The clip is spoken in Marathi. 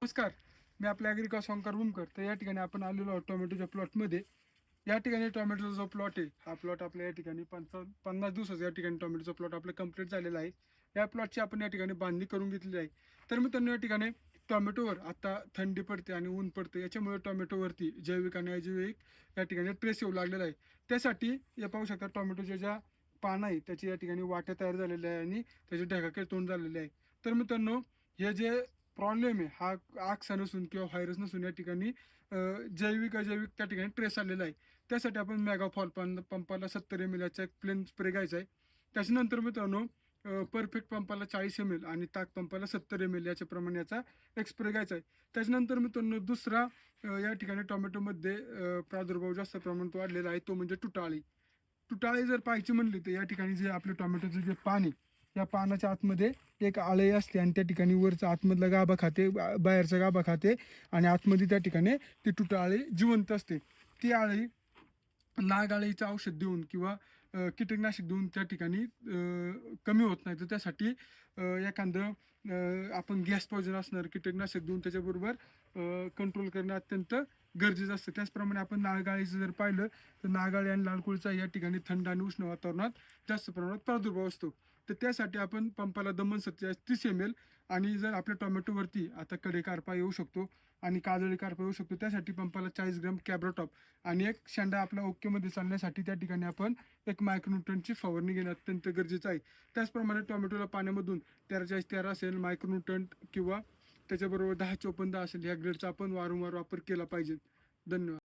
नमस्कार. मी आपल्या ॲग्रिकॉस ओंकार बुमकर. तर या ठिकाणी आपण आलेलो आहोत टोमॅटोच्या प्लॉटमध्ये. या ठिकाणी टोमॅटोचा जो प्लॉट आहे, हा प्लॉट आपल्या या ठिकाणी 50 दिवसाचा या ठिकाणी टोमॅटोचा प्लॉट आपला कंप्लीट झालेला आहे. या प्लॉटची आपण या ठिकाणी बांधणी करून घेतलेली आहे. तर मित्रांनो, या ठिकाणी टोमॅटोवर आता थंडी पडते आणि ऊन पडते. याच्यामुळे टोमॅटोवरती जैविक आणि अजैविक या ठिकाणी ट्रेस येऊ लागलेला आहे. त्यासाठी हे पाहू शकता, टोमॅटोच्या ज्या पानं आहे त्याची या ठिकाणी वाट्या तयार झालेल्या आहे आणि त्याचे ढगाके तोंड झालेले आहे. तर मित्रांनो, हे जे प्रॉब्लेम आहे हा आक्सा नसून किंवा व्हायरस नसून या ठिकाणी जैविक अजैविक त्या ठिकाणी ट्रेस आलेला आहे. त्यासाठी आपण मेगाफॉल पंपाला 70 ml याचा एक प्लेन स्प्रे घ्यायचा आहे. त्याच्यानंतर मित्रांनो, परफेक्ट पंपाला 40 ml आणि ताक पंपाला 70 ml याच्या प्रमाणे याचा एक स्प्रे घ्यायचा आहे. त्याच्यानंतर मित्रांनो, दुसरा या ठिकाणी टोमॅटोमध्ये प्रादुर्भाव जास्त प्रमाणात वाढलेला आहे, तो म्हणजे तुटाळी. तुटाळी जर पाहायची म्हणली तर या ठिकाणी जे आपलं टोमॅटोचं जे पान आहे, या पानाच्या आतमध्ये एक आळी असते आणि त्या ठिकाणी वरचा आतमधला गाभा खाते, बाहेरचा गाभा खाते आणि आतमध्ये त्या ठिकाणी ती तुटाळी जिवंत असते. ती आळी नाग अळीचं औषध देऊन किंवा कीटकनाशक देऊन त्या ठिकाणी कमी होत नाही. तर त्यासाठी एखादं आपण गॅस पॉइझन असणार कीटकनाशक देऊन त्याच्याबरोबर कंट्रोल करणं अत्यंत गरजेचं असतं. त्याचप्रमाणे आपण नागाळीचं जर पाहिलं तर नागाळी आणि लालकुळीचा या ठिकाणी थंड आणि उष्ण वातावरणात जास्त प्रमाणात प्रादुर्भाव असतो. तर त्यासाठी आपण पंपाला दमन 30 ml आणि जर आपल्या टोमॅटोवरती आता कडे कारपा येऊ शकतो आणि काजळी कारपा येऊ शकतो, त्यासाठी पंपाला 40 ग्रॅम कॅब्राटॉप आणि एक शेंडा आपला ओकेमध्ये चालण्यासाठी त्या ठिकाणी आपण एक मायक्रोन्यूटनची फवारणी घेणं अत्यंत गरजेचं आहे. त्याचप्रमाणे टोमॅटोला पाण्यामधून 13-13 असेल मायक्रोन्यूटन किंवा त्याच्याबरोबर 10-14 असेल, ह्या ग्रेडचा आपण वारंवार वापर केला पाहिजे. धन्यवाद.